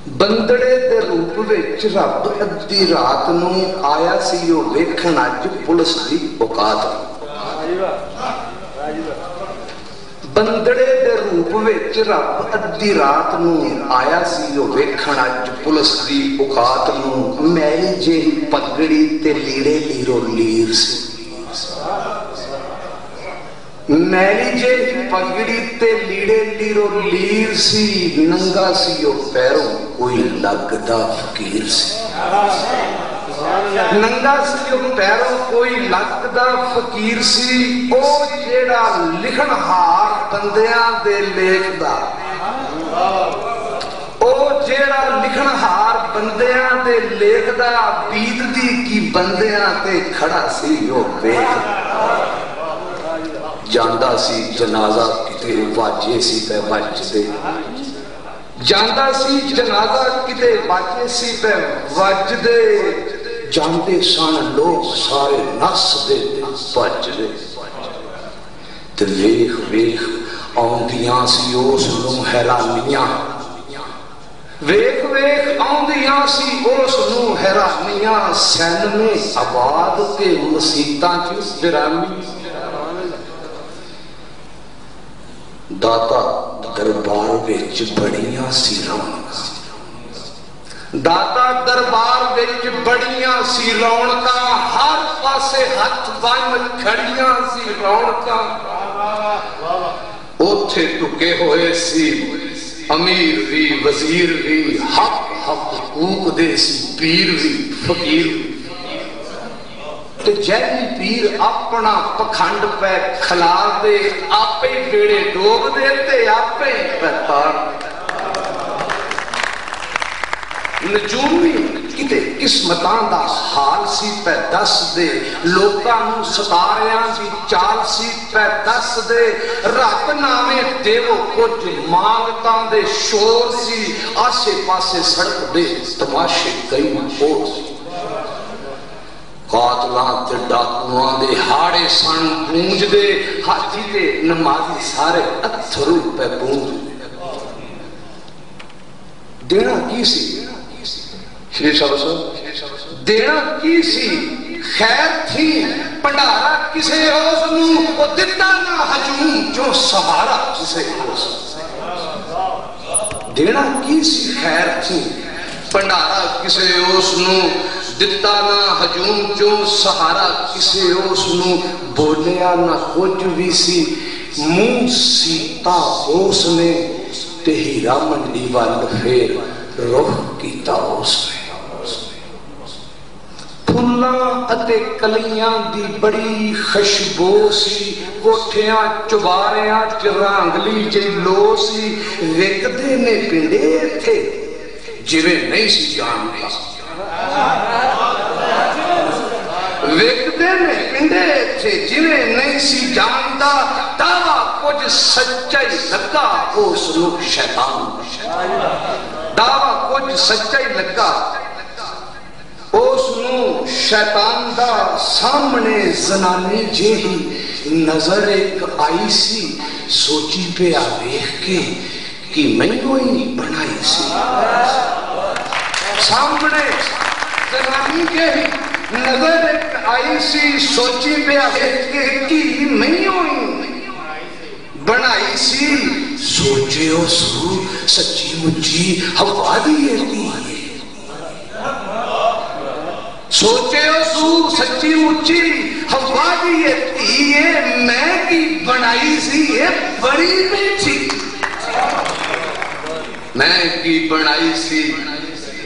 بندڑے دے روپ وچ رب ادھی رات نو آیا سی او ویکھن اج پولیس دی اوقات بندڑے دے روپ وچ رب ادھی رات نو آیا سی او ویکھن اج پولیس دی اوقات نو میری جی پگڑی تے لیڑے لیرو لیر سی میری جے پگڑی تے لیڑے لیرو لیر سی ننگا سی او پیروں کوئی لگدا فقیر سی ننگا سی او پیروں کوئی لگدا فقیر سی او جیڑا لکھن ہار بندیاں دے لیکھ دا او جیڑا لکھن ہار بندیاں دے لیکھ دا بیت دی کی بندیاں تے کھڑا سی او ویکھ جاندہ سی جنازہ کتے واجے سی پہ وج دے جاندہ سی جنازہ کتے واجے سی پہ وج دے جاندے سان لوگ سارے نس دے وج دے تے ویخ ویخ آندیاں سی اوس نو حیرانیاں ویخ ویخ آندیاں سی اوس نو حیرانیاں سین میں آباد کے مسیطاں کی برامی داتا دربار وچ بڑیاں سی رونقاں داتا دربار وچ بڑیاں سی رونقاں ہر پاسے ہاتھ بن کھڑیاں سی رونقاں اوتھے ٹکے ہوئے سی امیر بھی وزیر بھی حق حقوق دے سی پیر بھی فقیر بھی تے جیلی پیر اپنا پکھنڈ پہ کھلار دے آپے بیڑے ڈوب دے تے آپے پہ تار نجومی کتے قسمتان دا حال سی پہ دس دے لوکاں نو ستاریاں دی چال سی پہ دس دے رب نامے دیو کچھ مانگتاں دے شور سی آسے پاسے سڑک دے تماشے کئی اور سی قاتلان تے ڈاکوان دے ہاڑے سن گونج دے حاجی دے نمازی سارے اتھرو پہ گونج دینا کی سی شریف صاحب دینا کی سی خیر تھی پنڈارا کسے روز نو وہ دتا نہ ہجوم جو سہارا کسے روز دینا کی سی خیر تھی پنڈارا کسے روز نو دتا نہ ہجوم جو سہارا کسے اس نو بولیا نہ کچھ بھی سی منہ سیتا اس نے تے ہیرا منڈی وال پھر روح کیتا اس نے پھلاں اتے کلیاں دی بڑی خوشبو سی کوٹھیاں چباریاں چرانگلی جی لو سی وکدے نے پنڈے تھے جویں نہیں سی جانتا ویکدے میں پنڈے تھے جنہیں نہیں سی جانتا دعویٰ کچھ سچائی لگا اس نو شیطان دعویٰ کچھ سچائی لگا اس نو شیطان دا سامنے زنانی جہی نظر ایک آئی سی سوچی پہ آویخ کے کہ میں کوئی بنائی سی سامنے زنانی جہی نظر ایک آئی سی سوچی پہ آویخ کے کہ میں ہوئی بنائی سی سوچے ہو سو سچی مجھے ہوا دیئے تھی سوچے ہو سو سچی مجھے ہوا دیئے تھی میں کی بنائی سی یہ بڑی بیٹھی میں کی بنائی سی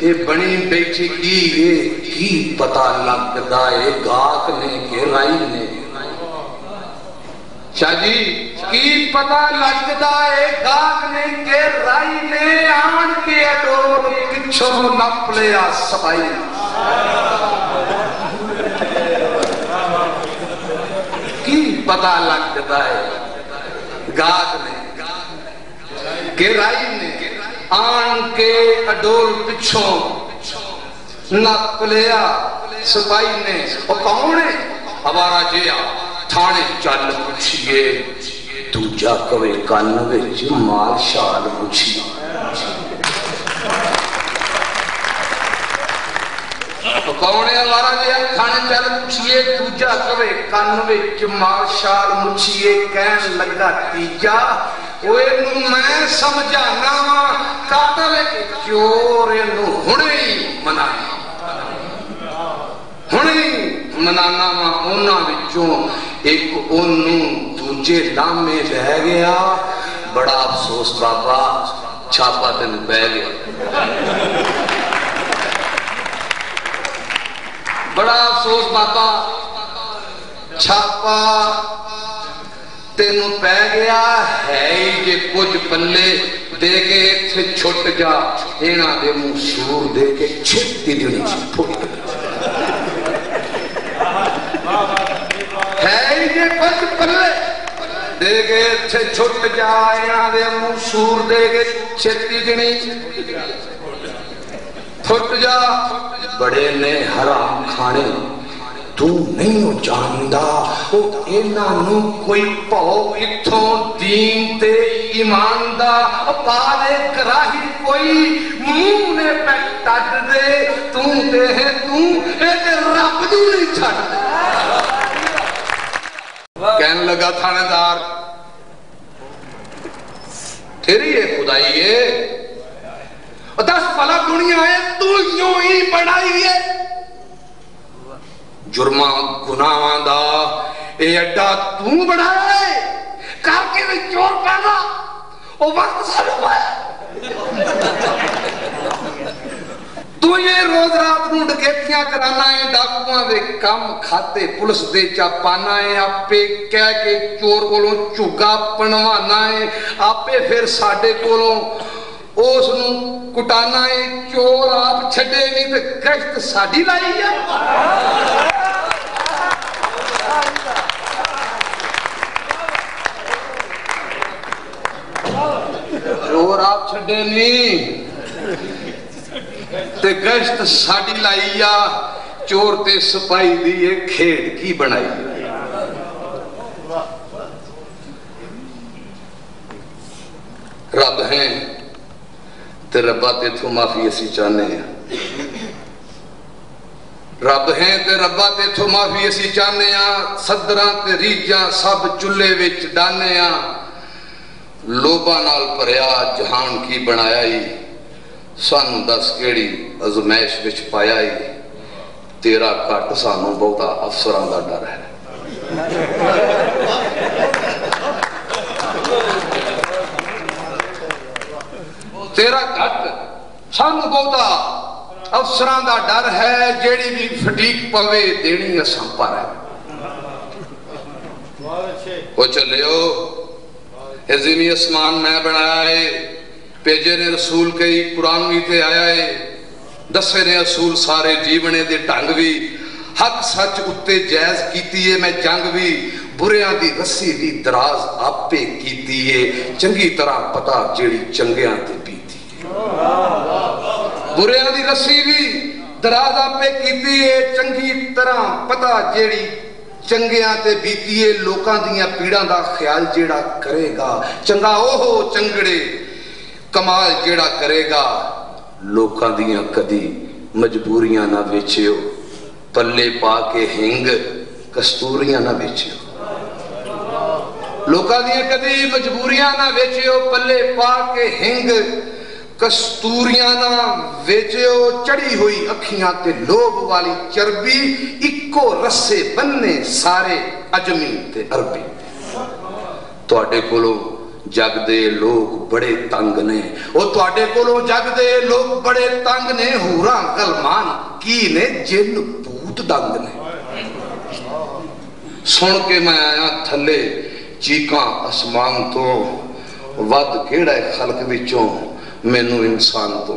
یہ بنی بیٹھی کی پتا لگ دائے گاک نے کہ رائی نے شاہ جی کی پتا لگ دائے گاک نے کہ رائی نے آن کے اڈور پچھو نپ لیا سبائی کی پتا لگ دائے گاک نے کہ رائی نے آن کے اڈول پچھوں نپ لیا سپائی نے وہ کون ہے ہمارا جیا تھانے چل پوچھئے دوجا کوئے کن وچ مال شال پوچھئے چل پوچھیے دوجا کبے کان وچ مال شال مچھیے کہن لگا تیجا اوے نو میں سمجھانا وا قاتل چور نو ہنے منانا وا انہاں وچوں ایک اونوں دوجے لامے رہ گیا بڑا افسوس بابا چھاپا تین بہ گیا بڑا افسوس بابا چھاپا تینوں پہ گیا ہے یہ کچھ پلے دے کے تھے چھٹ جا اینا دے منہ سور دے کے چھتی دنی چھوڑی ہے یہ کچھ پلے دے کے تھے چھٹ جا اینا دے منہ سور دے کے چھتی دنی چھٹ جا بڑے نے حرام کھانے تو نہیں ہو جاندہ او اینا نو کوئی پاؤ اتھوں دین تے ایمان دا پالے کراہی کوئی مونے پہ ٹٹ دے تو دے ہیں تو ایک رب دو نہیں چھٹ کہنے لگا تھانے دار تیری ہے خدائی ہے 10 پلا دنیا ہے تو یوں ہی بڑھائی ہے جرمہ گناہ دا اے اڈا تو بڑھایا ہے کار کے بھی چور پیدا او وقت سالو ہے تو یہ روز رات نو ڈکیتیاں کرانا ہے ڈاکواں دے کام کھاتے پولیس دے چا پانا ہے آپے کہہ کے چور کولوں چگا پنوانا ہے آپے پھر ساڑھے کولوں اس نو کٹانا ہے چور آپ چھڑے نہیں تے گشت ساڑھی لائی ہے چور آپ چھڑے نہیں تے گشت ساڑھی لائی یا چور تے سپائی دیئے کھیڑ کی بنائی رب ہیں تے ربا تے تو معافی اسی چاہنے ہیں رب ہیں تے ربا تے تو معافی اسی چاہنے ہیں صدران تے ریجاں سب چلے وچ ڈانے ہیں لوبا نال پریا جہان کی بنایا ہی سانو دس کیڑی ازمائش وچ پایا ہی تیرا کٹ سانو بہتا افسران دا ڈر ہے تیرا کٹ سانو بہتا افسران دا ڈر ہے جیڑی بھی فٹیک پوے دینی اساں پر ہے وہ چلیو عظیمی اسمان میں بنایا ہے پیجے نے رسول کئی قرآن بھی تے آیا ہے دسے نے رسول سارے جیونے دے ٹنگ بھی حق سچ اتے جائز کیتی ہے میں جنگ بھی بریاں دی رسی دی دراز آپے کیتی ہے چنگی طرح پتا جیڑی چنگیاں تے پیتی ہے بریاں دی رسی بھی دراز آپے کیتی ہے چنگی طرح پتا جیڑی چنگیاں تے بیتی ہے لوکاں دیاں پیڑاں دا خیال جیڑا کرے گا چنگا اوہو چنگڑے کمال جیڑا کرے گا لوکاں دیاں کدی مجبوریاں نہ ویچیو پلے پا کے ہنگ کستوریاں نہ ویچیو لوکاں دیاں کدی مجبوریاں نہ ویچیو پلے پا کے ہنگ کستوریاں نہ ویچیو چڑی ہوئی اکھیاں تے لوب والی چربی اکو رسے بننے سارے عجمی تے عربی تو اڈے کولو جگ دے لوگ بڑے تنگ نے او تو اڈے کولو جگ دے لوگ بڑے تنگ نے ہوراں غلمان کی نے جن پوت ڈنگ نے سن کے میں آیا تھلے چیکاں اسمان تو ود کیڑا خلق وچوں مینو انسان تو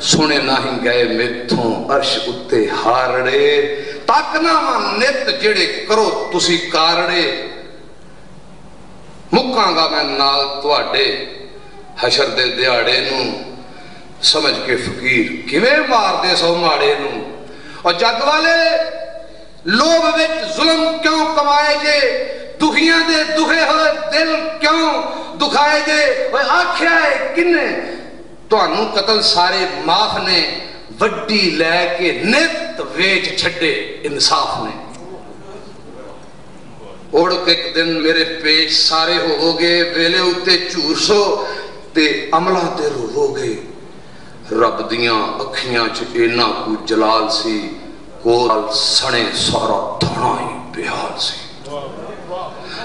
سنے نہ ہی گئے میتھوں عرش اتے ہارڑے تاکنا ماں نیت جڑے کرو تسی کارڑے مکاں گا میں نال توڑے حشر دے دیاڑے نو سمجھ کے فقیر کیویں مار دے سو ماڑے نو اور جگ والے لوگ وچ ظلم کیوں کمائے جے دکھیاں دے دکھے ہوئے دل کیوں دکھائے جے وہ آکھیا ہے کنے تو انہوں قتل سارے معاف نے وڈی لے کے نت تو ویچ چھڑے انصاف نے اڑ کے ایک دن میرے پیش سارے ہو گئے ویلے اتے چور سو تے عملہ تے رو گئے رب دیاں اکھیاں چ اینا کو جلال سی کول سنے سارا تھانا ہی بحال سی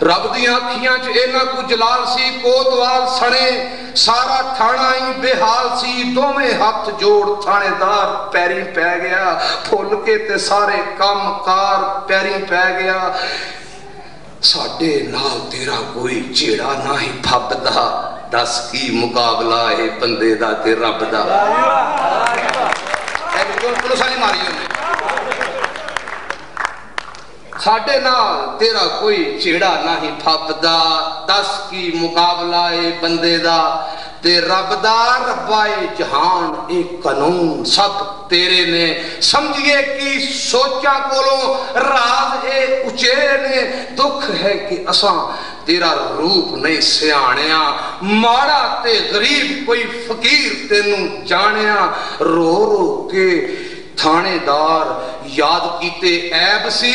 رب دیاں اکھیاں چ اینا کو جلال سی کوتوال سنے سارا تھانا ہی بحال سی دو میں ہاتھ جوڑ تھانے دار پیری پہ گیا پھول کے تے سارے کام کار پیری پہ گیا ساڑھے نال تیرا کوئی چیڑا نہ ہی پھب دا دس کی مقابلہ ہے بندے دا تے رب دا پلوسانی ماریوں نے ساڑھے نال تیرا کوئی چیڑا نہ ہی پھب دا دس کی مقابلہ ہے بندے دا تے رب دا ربائے جہان ایک قانون سب تیرے نے سمجھئے کی سوچا کولوں راز اے اچھے نے دکھ ہے کہ اساں تیرا روپ نہیں سیاںیا ماڑا تے غریب کوئی فقیر تینوں جانیا رو رو کے تھانے دار یاد کیتے عیب سی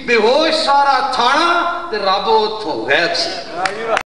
بے ہوش سارا تھانا تے رب اتھوں غیب سی